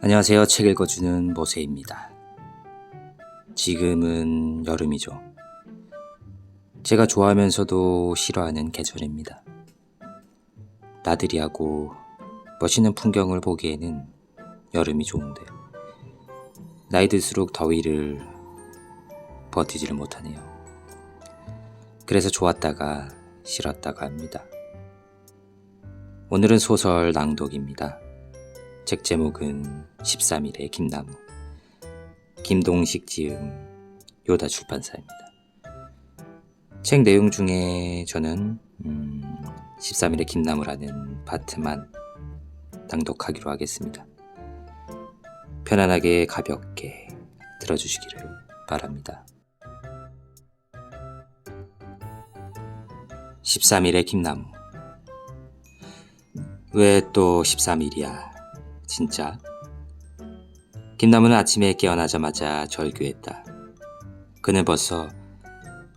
안녕하세요. 책 읽어주는 모세입니다. 지금은 여름이죠. 제가 좋아하면서도 싫어하는 계절입니다. 나들이하고 멋있는 풍경을 보기에는 여름이 좋은데 나이 들수록 더위를 버티지를 못하네요. 그래서 좋았다가 싫었다가 합니다. 오늘은 소설 낭독입니다. 책 제목은 13일의 김나무, 김동식 지음, 요다 출판사입니다. 책 내용 중에 저는 13일의 김나무라는 파트만 낭독하기로 하겠습니다. 편안하게 가볍게 들어주시기를 바랍니다. 13일의 김나무. 왜 또 13일이야? 진짜? 김나무는 아침에 깨어나자마자 절규했다. 그는 벌써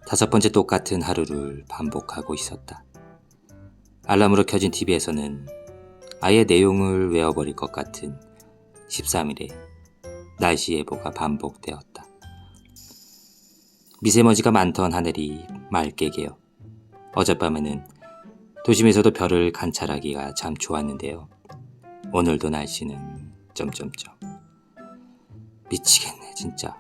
5번째 똑같은 하루를 반복하고 있었다. 알람으로 켜진 TV에서는 아예 내용을 외워버릴 것 같은 13일의 날씨 예보가 반복되었다. 미세먼지가 많던 하늘이 맑게 개어 어젯밤에는 도심에서도 별을 관찰하기가 참 좋았는데요. 오늘도 날씨는 미치겠네 진짜.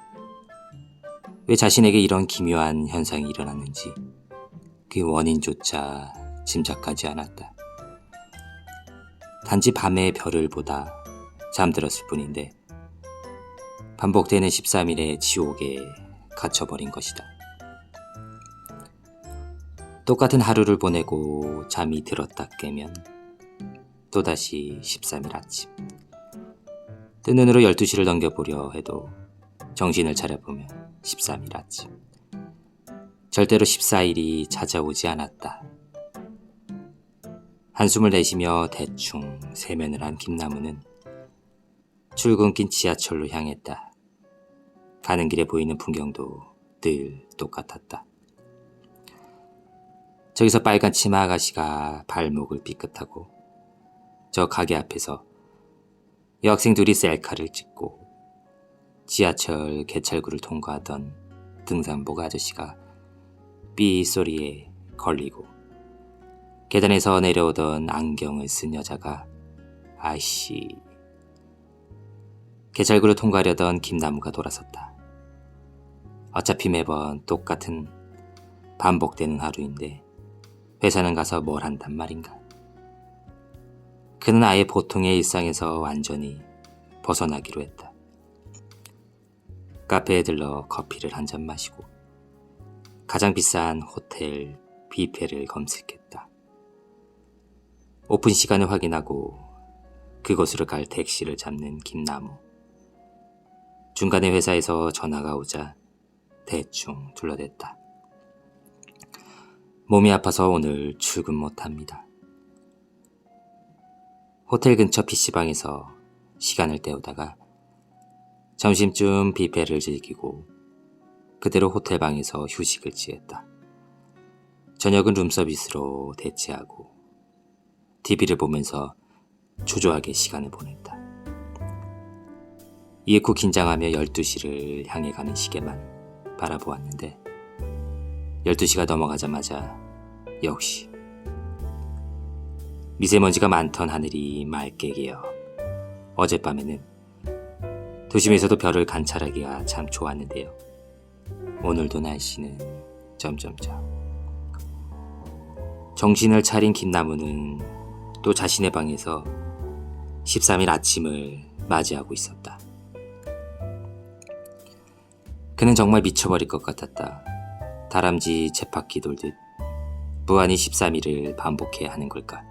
왜 자신에게 이런 기묘한 현상이 일어났는지 그 원인조차 짐작하지 않았다. 단지 밤에 별을 보다 잠들었을 뿐인데 반복되는 13일의 지옥에 갇혀버린 것이다. 똑같은 하루를 보내고 잠이 들었다 깨면 또다시 13일 아침. 뜬 눈으로 12시를 넘겨보려 해도 정신을 차려보면 13일 아침. 절대로 14일이 찾아오지 않았다. 한숨을 내쉬며 대충 세면을 한 김나무는 출근길 지하철로 향했다. 가는 길에 보이는 풍경도 늘 똑같았다. 저기서 빨간 치마 아가씨가 발목을 삐끗하고 저 가게 앞에서 여학생 둘이 셀카를 찍고 지하철 개찰구를 통과하던 등산복 아저씨가 삐 소리에 걸리고 계단에서 내려오던 안경을 쓴 여자가 아이씨. 개찰구를 통과하려던 김나무가 돌아섰다. 어차피 매번 똑같은 반복되는 하루인데 회사는 가서 뭘 한단 말인가. 그는 아예 보통의 일상에서 완전히 벗어나기로 했다. 카페에 들러 커피를 한 잔 마시고 가장 비싼 호텔 뷔페를 검색했다. 오픈 시간을 확인하고 그곳으로 갈 택시를 잡는 김나무. 중간에 회사에서 전화가 오자 대충 둘러댔다. 몸이 아파서 오늘 출근 못합니다. 호텔 근처 PC방에서 시간을 때우다가 점심쯤 뷔페를 즐기고 그대로 호텔방에서 휴식을 취했다. 저녁은 룸서비스로 대체하고 TV를 보면서 초조하게 시간을 보냈다. 이윽고 긴장하며 12시를 향해 가는 시계만 바라보았는데 12시가 넘어가자마자 역시 미세먼지가 많던 하늘이 맑게 개어 어젯밤에는 도심에서도 별을 관찰하기가 참 좋았는데요. 오늘도 날씨는 정신을 차린 김나무는 또 자신의 방에서 13일 아침을 맞이하고 있었다. 그는 정말 미쳐버릴 것 같았다. 다람쥐 쳇바퀴 돌듯 무한히 13일을 반복해야 하는 걸까?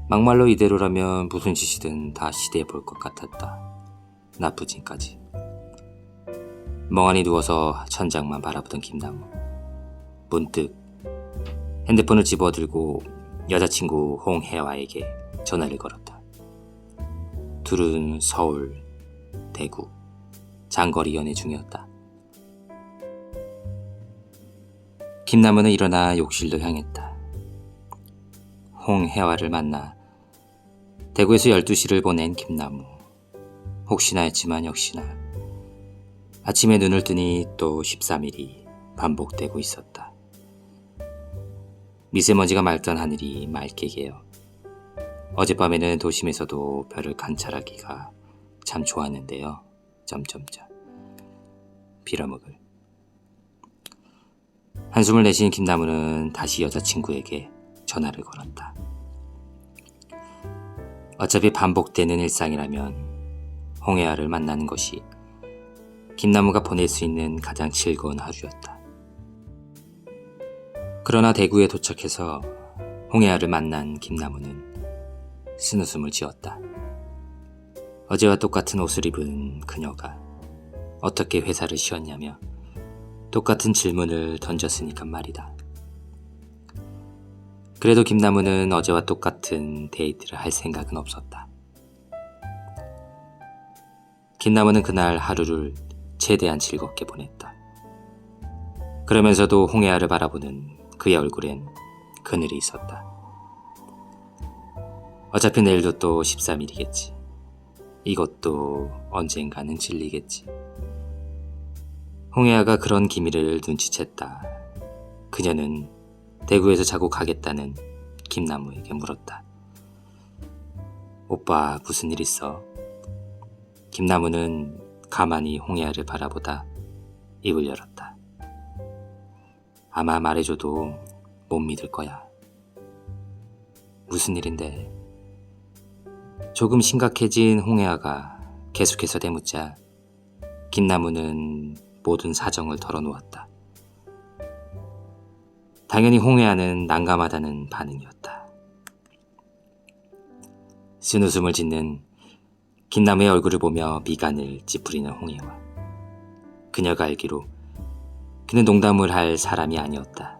막말로 이대로라면 무슨 짓이든 다 시도해볼 것 같았다. 나쁘진까지. 멍하니 누워서 천장만 바라보던 김나무. 문득 핸드폰을 집어들고 여자친구 홍혜화에게 전화를 걸었다. 둘은 서울, 대구, 장거리 연애 중이었다. 김나무는 일어나 욕실로 향했다. 홍혜화를 만나 대구에서 12시를 보낸 김나무. 혹시나 했지만 역시나 아침에 눈을 뜨니 또 13일이 반복되고 있었다. 미세먼지가 맑던 하늘이 맑게 개어 어젯밤에는 도심에서도 별을 관찰하기가 참 좋았는데요. 빌어먹을. 한숨을 내쉬는 김나무는 다시 여자친구에게 전화를 걸었다. 어차피 반복되는 일상이라면 홍해아를 만나는 것이 김나무가 보낼 수 있는 가장 즐거운 하루였다. 그러나 대구에 도착해서 홍해아를 만난 김나무는 쓴웃음을 지었다. 어제와 똑같은 옷을 입은 그녀가 어떻게 회사를 쉬었냐며 똑같은 질문을 던졌으니까 말이다. 그래도 김나무는 어제와 똑같은 데이트를 할 생각은 없었다. 김나무는 그날 하루를 최대한 즐겁게 보냈다. 그러면서도 홍해아를 바라보는 그의 얼굴엔 그늘이 있었다. 어차피 내일도 또 13일이겠지. 이것도 언젠가는 질리겠지. 홍해아가 그런 기미를 눈치챘다. 그녀는 대구에서 자고 가겠다는 김나무에게 물었다. 오빠 무슨 일 있어? 김나무는 가만히 홍해아를 바라보다 입을 열었다. 아마 말해줘도 못 믿을 거야. 무슨 일인데? 조금 심각해진 홍해아가 계속해서 대묻자 김나무는 모든 사정을 털어놓았다. 당연히 홍해아는 난감하다는 반응이었다. 쓴웃음을 짓는 김나무의 얼굴을 보며 미간을 찌푸리는 홍해아. 그녀가 알기로 그는 농담을 할 사람이 아니었다.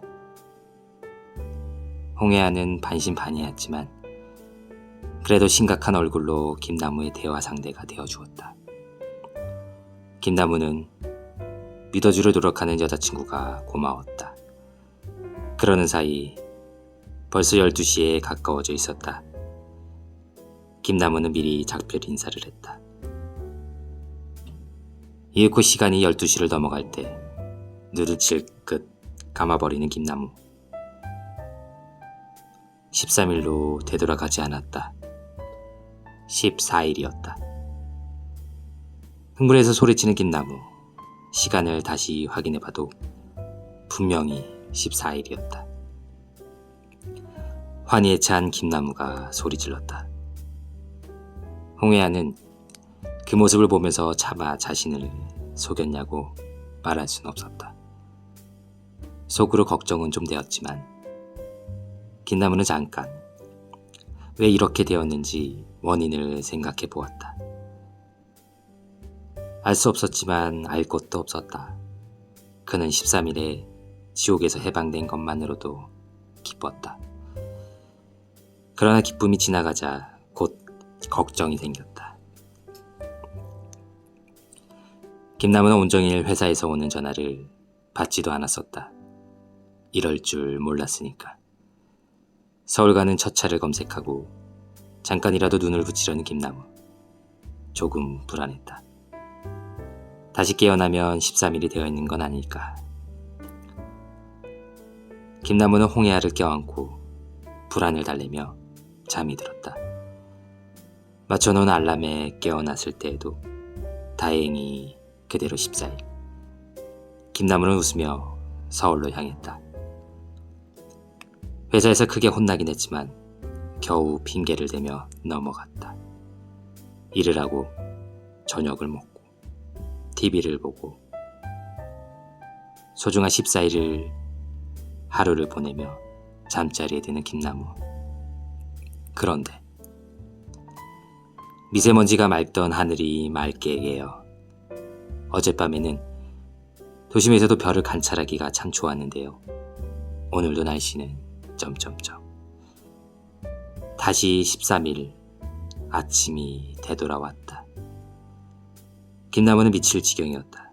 홍해아는 반신반의했지만 그래도 심각한 얼굴로 김나무의 대화 상대가 되어주었다. 김나무는 믿어주려 노력하는 여자친구가 고마웠다. 그러는 사이 벌써 12시에 가까워져 있었다. 김나무는 미리 작별 인사를 했다. 이윽고 시간이 12시를 넘어갈 때 눈을 질끗 감아버리는 김나무. 13일로 되돌아가지 않았다. 14일이었다. 흥분해서 소리치는 김나무. 시간을 다시 확인해봐도 분명히 14일이었다. 환희에 찬 김나무가 소리질렀다. 홍해아는 그 모습을 보면서 차마 자신을 속였냐고 말할 순 없었다. 속으로 걱정은 좀 되었지만 김나무는 잠깐 왜 이렇게 되었는지 원인을 생각해 보았다. 알 수 없었지만 알 것도 없었다. 그는 13일에 지옥에서 해방된 것만으로도 기뻤다. 그러나 기쁨이 지나가자 곧 걱정이 생겼다. 김나무는 온종일 회사에서 오는 전화를 받지도 않았었다. 이럴 줄 몰랐으니까. 서울 가는 첫 차를 검색하고 잠깐이라도 눈을 붙이려는 김나무. 조금 불안했다. 다시 깨어나면 13일이 되어 있는 건 아닐까. 김나무는 홍해아를 껴안고 불안을 달래며 잠이 들었다. 맞춰놓은 알람에 깨어났을 때에도 다행히 그대로 14일. 김나무는 웃으며 서울로 향했다. 회사에서 크게 혼나긴 했지만 겨우 핑계를 대며 넘어갔다. 일을 하고 저녁을 먹고 TV를 보고 소중한 14일을 하루를 보내며 잠자리에 드는 김나무. 그런데 미세먼지가 맑던 하늘이 맑게 개어 어젯밤에는 도심에서도 별을 관찰하기가 참 좋았는데요. 오늘도 날씨는 다시 13일 아침이 되돌아왔다. 김나무는 미칠 지경이었다.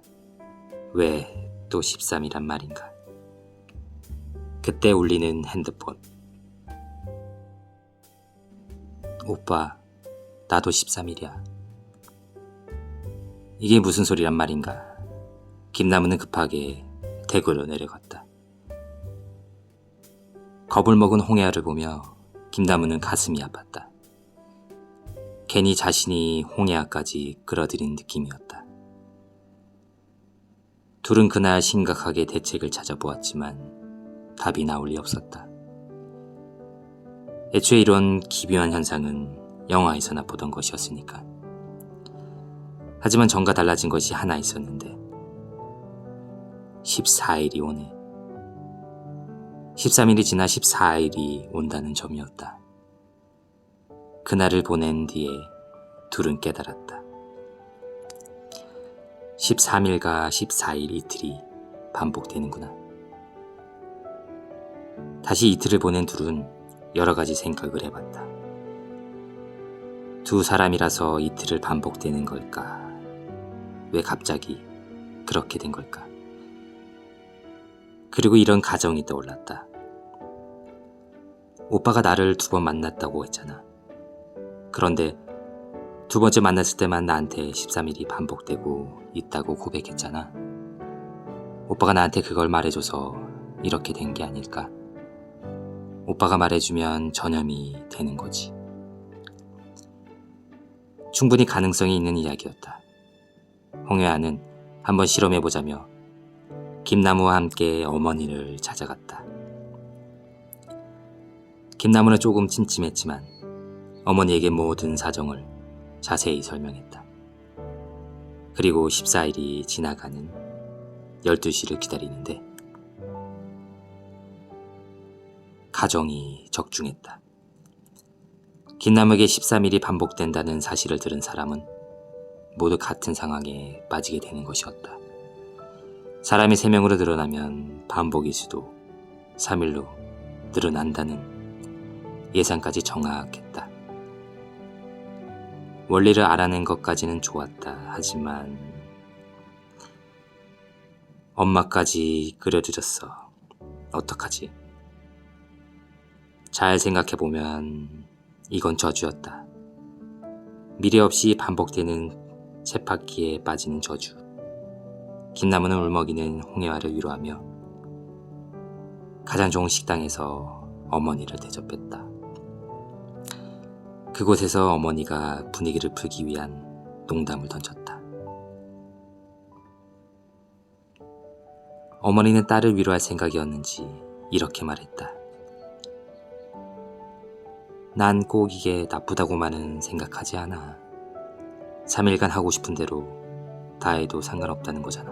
왜 또 13이란 말인가. 그때 울리는 핸드폰. 오빠, 나도 13일이야. 이게 무슨 소리란 말인가. 김나무는 급하게 대구로 내려갔다. 겁을 먹은 홍해아를 보며 김나무는 가슴이 아팠다. 괜히 자신이 홍해아까지 끌어들인 느낌이었다. 둘은 그날 심각하게 대책을 찾아보았지만 답이 나올 리 없었다. 애초에 이런 기묘한 현상은 영화에서나 보던 것이었으니까. 하지만 전과 달라진 것이 하나 있었는데 14일이 오네. 13일이 지나 14일이 온다는 점이었다. 그날을 보낸 뒤에 둘은 깨달았다. 13일과 14일 이틀이 반복되는구나. 다시 이틀을 보낸 둘은 여러 가지 생각을 해봤다. 두 사람이라서 이틀을 반복되는 걸까? 왜 갑자기 그렇게 된 걸까? 그리고 이런 가정이 떠올랐다. 오빠가 나를 2번 만났다고 했잖아. 그런데 2번째 만났을 때만 나한테 13일이 반복되고 있다고 고백했잖아. 오빠가 나한테 그걸 말해줘서 이렇게 된 게 아닐까? 오빠가 말해주면 전염이 되는 거지. 충분히 가능성이 있는 이야기였다. 홍해아는 한번 실험해보자며 김나무와 함께 어머니를 찾아갔다. 김나무는 조금 찜찜했지만 어머니에게 모든 사정을 자세히 설명했다. 그리고 14일이 지나가는 12시를 기다리는데 가정이 적중했다. 김나무에게 13일이 반복된다는 사실을 들은 사람은 모두 같은 상황에 빠지게 되는 것이었다. 사람이 3명으로 늘어나면 반복일 수도 3일로 늘어난다는 예상까지 정확했다. 원리를 알아낸 것까지는 좋았다. 하지만 엄마까지 그려주셨어. 어떡하지? 잘 생각해보면 이건 저주였다. 미래 없이 반복되는 쳇바퀴에 빠지는 저주. 김나무는 울먹이는 홍해아를 위로하며 가장 좋은 식당에서 어머니를 대접했다. 그곳에서 어머니가 분위기를 풀기 위한 농담을 던졌다. 어머니는 딸을 위로할 생각이었는지 이렇게 말했다. 난 꼭 이게 나쁘다고만은 생각하지 않아. 3일간 하고 싶은 대로 다 해도 상관없다는 거잖아.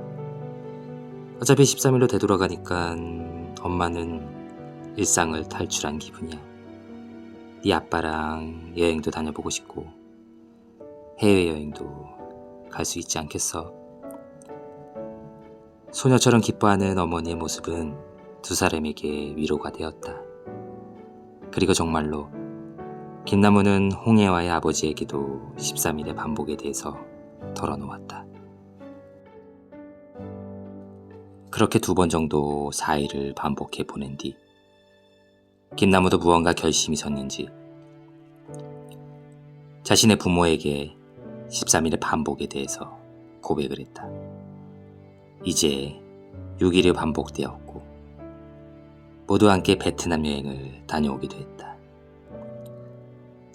어차피 13일로 되돌아가니까 엄마는 일상을 탈출한 기분이야. 네 아빠랑 여행도 다녀보고 싶고 해외여행도 갈 수 있지 않겠어? 소녀처럼 기뻐하는 어머니의 모습은 두 사람에게 위로가 되었다. 그리고 정말로 김나무는 홍해와의 아버지에게도 13일의 반복에 대해서 털어놓았다. 그렇게 2번 정도 4일을 반복해 보낸 뒤 김나무도 무언가 결심이 섰는지 자신의 부모에게 13일의 반복에 대해서 고백을 했다. 이제 6일이 반복되었고 모두 함께 베트남 여행을 다녀오기도 했다.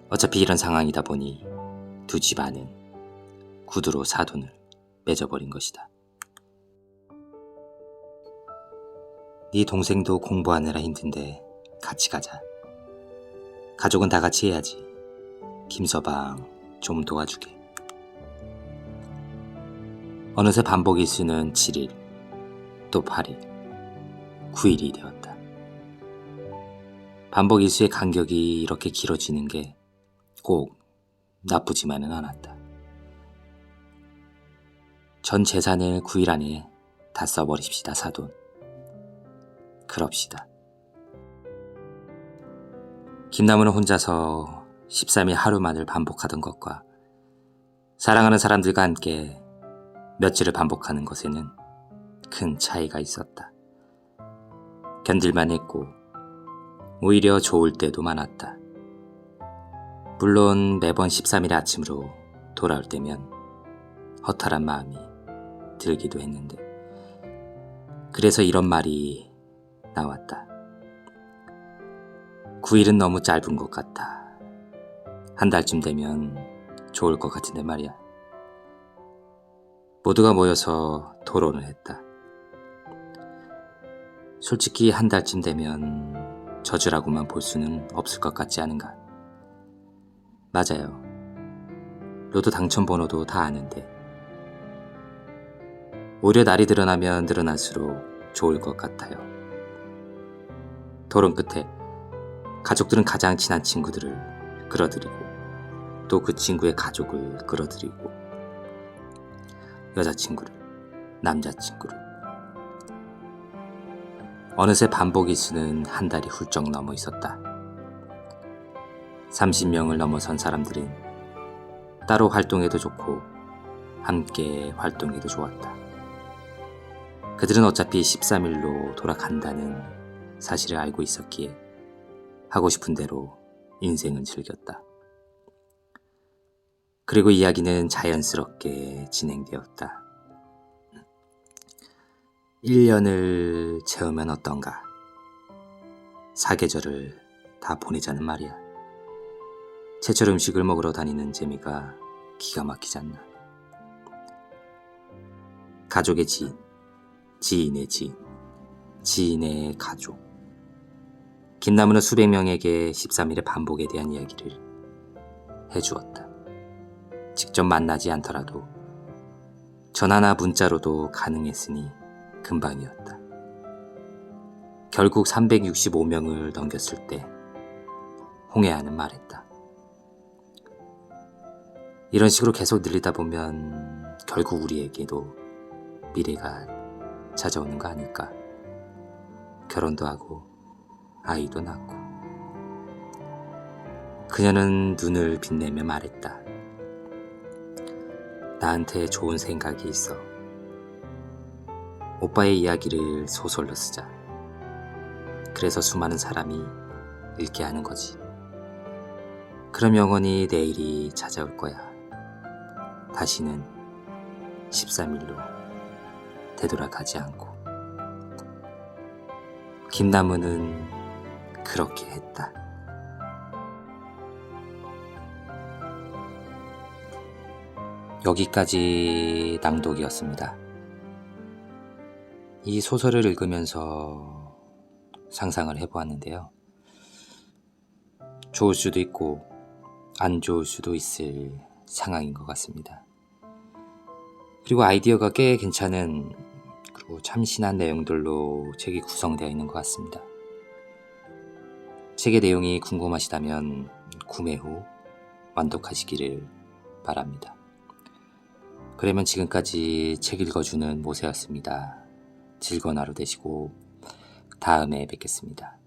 어차피 이런 상황이다 보니 두 집안은 구두로 사돈을 맺어버린 것이다. 네 동생도 공부하느라 힘든데 같이 가자. 가족은 다 같이 해야지. 김서방 좀 도와주게. 어느새 반복 일수는 7일, 또 8일, 9일이 되었다. 반복 일수의 간격이 이렇게 길어지는 게 꼭 나쁘지만은 않았다. 전 재산을 9일 안에 다 써버립시다, 사돈. 그럽시다. 김나무는 혼자서 13일 하루만을 반복하던 것과 사랑하는 사람들과 함께 며칠을 반복하는 것에는 큰 차이가 있었다. 견딜만 했고 오히려 좋을 때도 많았다. 물론 매번 13일의 아침으로 돌아올 때면 허탈한 마음이 들기도 했는데, 그래서 이런 말이 나왔다. 9일은 너무 짧은 것 같아. 한 달쯤 되면 좋을 것 같은데 말이야. 모두가 모여서 토론을 했다. 솔직히 한 달쯤 되면 저주라고만 볼 수는 없을 것 같지 않은가? 맞아요. 로또 당첨 번호도 다 아는데 오히려 날이 늘어나면 늘어날수록 좋을 것 같아요. 토론 끝에 가족들은 가장 친한 친구들을 끌어들이고 또 그 친구의 가족을 끌어들이고 여자친구를, 남자친구를. 어느새 반복 일수는 한 달이 훌쩍 넘어 있었다. 30명을 넘어선 사람들은 따로 활동해도 좋고 함께 활동해도 좋았다. 그들은 어차피 13일로 돌아간다는 사실을 알고 있었기에 하고 싶은 대로 인생을 즐겼다. 그리고 이야기는 자연스럽게 진행되었다. 1년을 채우면 어떤가? 사계절을 다 보내자는 말이야. 제철 음식을 먹으러 다니는 재미가 기가 막히지 않나. 가족의 지인, 지인의 지인, 지인의 가족. 김나무는 수백 명에게 13일의 반복에 대한 이야기를 해주었다. 직접 만나지 않더라도 전화나 문자로도 가능했으니 금방이었다. 결국 365명을 넘겼을 때 홍해아는 말했다. 이런 식으로 계속 늘리다 보면 결국 우리에게도 미래가 찾아오는 거 아닐까? 결혼도 하고 아이도 낳고. 그녀는 눈을 빛내며 말했다. 나한테 좋은 생각이 있어. 오빠의 이야기를 소설로 쓰자. 그래서 수많은 사람이 읽게 하는 거지. 그럼 영원히 내일이 찾아올 거야. 다시는 13일로 되돌아가지 않고. 김나무는 그렇게 했다. 여기까지 낭독이었습니다. 이 소설을 읽으면서 상상을 해보았는데요. 좋을 수도 있고 안 좋을 수도 있을 상황인 것 같습니다. 그리고 아이디어가 꽤 괜찮은, 그리고 참신한 내용들로 책이 구성되어 있는 것 같습니다. 책의 내용이 궁금하시다면 구매 후 완독하시기를 바랍니다. 그러면 지금까지 책 읽어주는 모세였습니다. 즐거운 하루 되시고 다음에 뵙겠습니다.